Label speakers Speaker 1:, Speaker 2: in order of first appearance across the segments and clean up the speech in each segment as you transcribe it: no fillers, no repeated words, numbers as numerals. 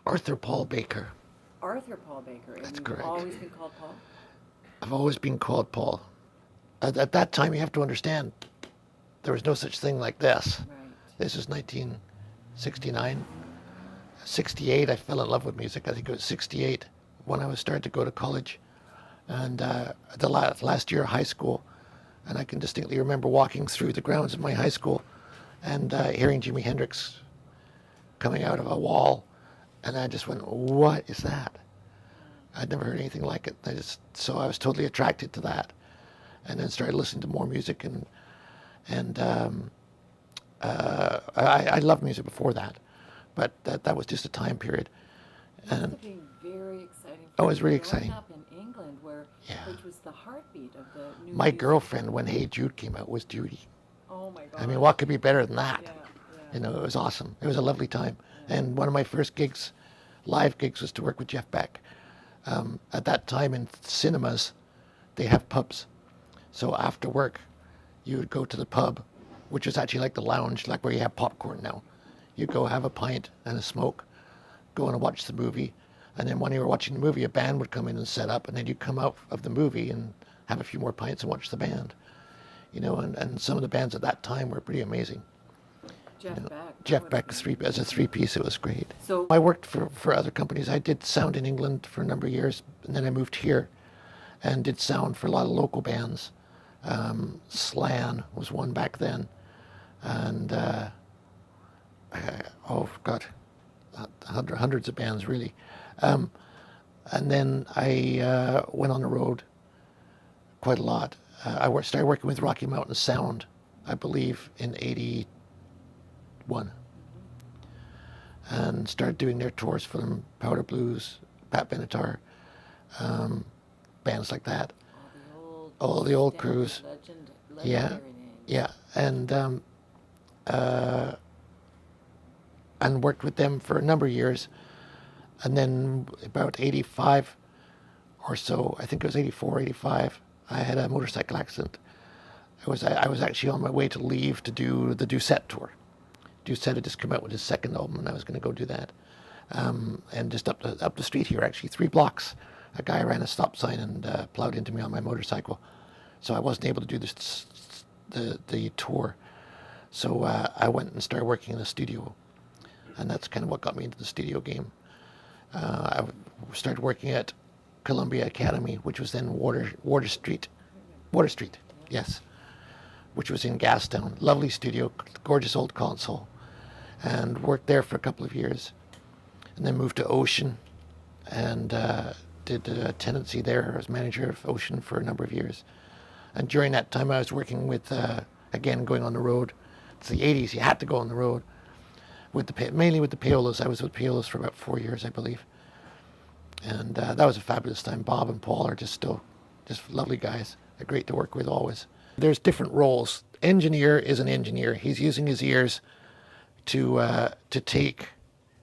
Speaker 1: Arthur Paul Baker.
Speaker 2: Arthur Paul Baker. And
Speaker 1: That's
Speaker 2: you've
Speaker 1: correct.
Speaker 2: always been called Paul?
Speaker 1: I've always been called Paul. At that time, you have to understand, there was no such thing like this.
Speaker 2: Right.
Speaker 1: This is 1969. 68, I fell in love with music. I think it was 68 when I was starting to go to college. And the last year of high school, and I can distinctly remember walking through the grounds of my high school and hearing Jimi Hendrix coming out of a wall. And I just went, what is that? I'd never heard anything like it. So I was totally attracted to that. And then started listening to more music. And I loved music before that. But that was just a time period.
Speaker 2: It must have been very exciting
Speaker 1: Oh,
Speaker 2: for
Speaker 1: it was
Speaker 2: you
Speaker 1: really
Speaker 2: growing
Speaker 1: exciting.
Speaker 2: up in England, which was the heartbeat of the new
Speaker 1: My
Speaker 2: music.
Speaker 1: girlfriend, when Hey Jude came out, was Judy.
Speaker 2: Oh my God.
Speaker 1: I mean, what could be better than that?
Speaker 2: Yeah,
Speaker 1: You know, it was awesome. It was a lovely time. And one of my first gigs, live gigs, was to work with Jeff Beck. At that time in cinemas, they have pubs. So after work, you would go to the pub, which is actually like the lounge, like where you have popcorn now. You'd go have a pint and a smoke, go and watch the movie. And then when you were watching the movie, a band would come in and set up, and then you'd come out of the movie and have a few more pints and watch the band. You know, and some of the bands at that time were pretty amazing. Jeff Beck as a three-piece, it was great.
Speaker 2: So
Speaker 1: I worked for other companies. I did sound in England for a number of years, and then I moved here and did sound for a lot of local bands. Slan was one back then, and oh God, hundreds of bands really. And then I went on the road quite a lot. I started working with Rocky Mountain Sound, I believe, in '81, and started doing their tours for them. Powder Blues, Pat Benatar, bands like that. All the old crews. Yeah, yeah, and worked with them for a number of years, and then about '85 or so, I think it was '84, '85. I had a motorcycle accident. I was actually on my way to leave to do the Doucette tour. Doucette had just come out with his second album, and I was going to go do that. And just up the street here, actually 3 blocks, a guy ran a stop sign and plowed into me on my motorcycle. So I wasn't able to do the tour. So I went and started working in the studio, and that's kind of what got me into the studio game. I started working at Columbia Academy, which was then Water Street, yes, which was in Gastown. Lovely studio, gorgeous old console, and worked there for a couple of years, and then moved to Ocean, and did a tenancy there as manager of Ocean for a number of years. And during that time, I was working with, again, going on the road. It's the '80s; you had to go on the road. Mainly with the Paolas. I was with Paolas for about 4 years, I believe. And that was a fabulous time. Bob and Paul are just lovely guys. They're great to work with always. There's different roles. Engineer is an engineer. He's using his ears to take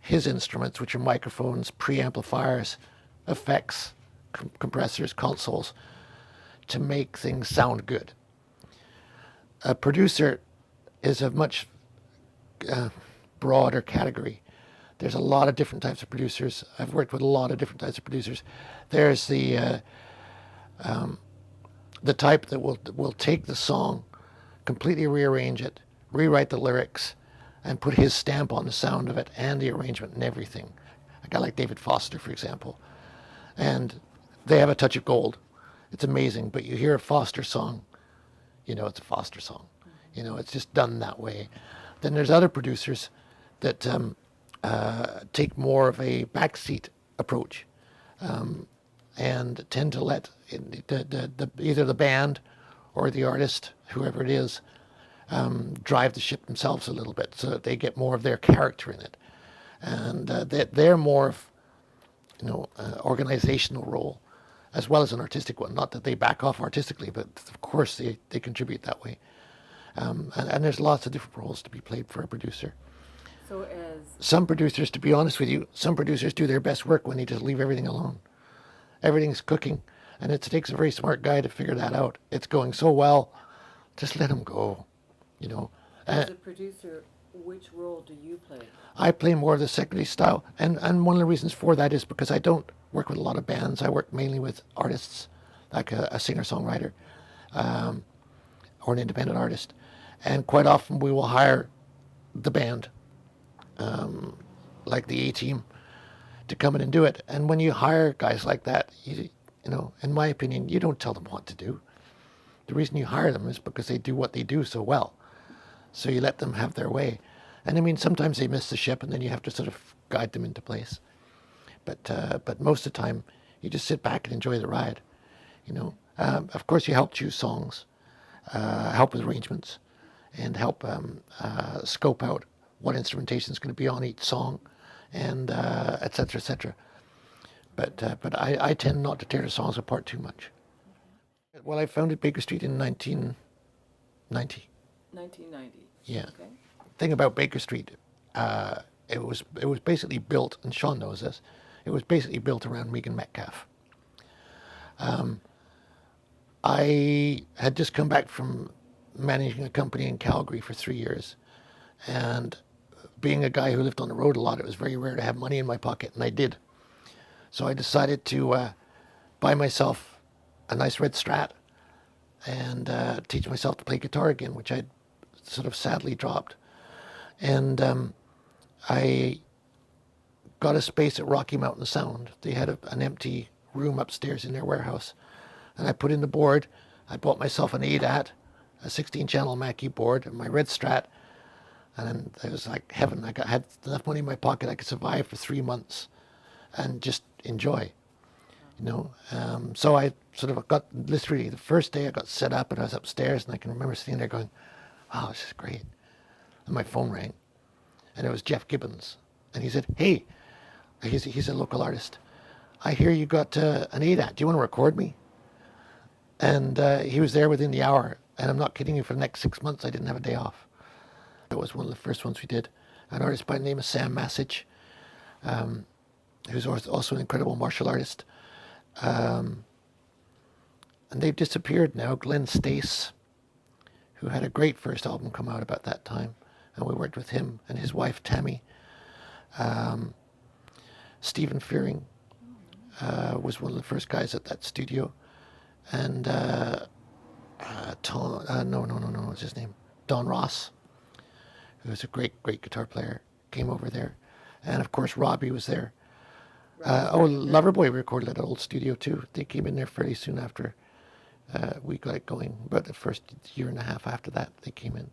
Speaker 1: his instruments, which are microphones, preamplifiers, effects, compressors, consoles, to make things sound good. A producer is a much broader category. There's a lot of different types of producers. I've worked with a lot of different types of producers. There's the type that will take the song, completely rearrange it, rewrite the lyrics, and put his stamp on the sound of it and the arrangement and everything. A guy like David Foster, for example. And they have a touch of gold. It's amazing, but you hear a Foster song, you know it's a Foster song. You know, it's just done that way. Then there's other producers that take more of a backseat approach. and tend to let either the band or the artist, whoever it is, drive the ship themselves a little bit so that they get more of their character in it. And they're more of, organizational role as well as an artistic one. Not that they back off artistically, but of course they contribute that way. And there's lots of different roles to be played for a producer.
Speaker 2: So as
Speaker 1: Some producers, to be honest with you, some producers do their best work when they just leave everything alone. Everything's cooking, and it takes a very smart guy to figure that out. It's going so well, just let him go,
Speaker 2: as a producer, which role do you play?
Speaker 1: I play more of the secondary style, and one of the reasons for that is because I don't work with a lot of bands. I work mainly with artists, like a singer-songwriter or an independent artist. And quite often we will hire the band, like the A-Team, to come in and do it. And when you hire guys like that, in my opinion, you don't tell them what to do. The reason you hire them is because they do what they do so well. So you let them have their way. And I mean, sometimes they miss the ship and then you have to sort of guide them into place. But most of the time, you just sit back and enjoy the ride, Of course, you help choose songs, help with arrangements, and help scope out what instrumentation is going to be on each song, and et cetera, et cetera. But I tend not to tear the songs apart too much. Well, I founded Bakerstreet in 1990.
Speaker 2: 1990.
Speaker 1: Yeah.
Speaker 2: Okay.
Speaker 1: Thing about Bakerstreet, it was basically built, and Sean knows this. It was basically built around Megan Metcalf. I had just come back from managing a company in Calgary for 3 years, and being a guy who lived on the road a lot, it was very rare to have money in my pocket, and I did. So I decided to buy myself a nice red Strat and teach myself to play guitar again, which I'd sort of sadly dropped. And I got a space at Rocky Mountain Sound. They had an empty room upstairs in their warehouse. And I put in the board. I bought myself an ADAT, a 16-channel Mackie board, and my red Strat. And then it was like heaven. Had enough money in my pocket I could survive for 3 months and just enjoy, So I sort of got, literally, the first day I got set up and I was upstairs, and I can remember sitting there going, wow, this is great. And my phone rang, and it was Jeff Gibbons. And he said, hey, he's a local artist. I hear you got an ADAT. Do you want to record me? And he was there within the hour. And I'm not kidding you, for the next 6 months, I didn't have a day off. That was one of the first ones we did. An artist by the name of Sam Massich, who's also an incredible martial artist. And they've disappeared now. Glenn Stace, who had a great first album come out about that time. And we worked with him and his wife, Tammy. Stephen Fearing was one of the first guys at that studio. And Tom, no, what's his name? Don Ross, who was a great guitar player, came over there. And of course, Robbie was there. Loverboy recorded at an old studio too. They came in there fairly soon after we got it going. About the first year and a half after that, they came in.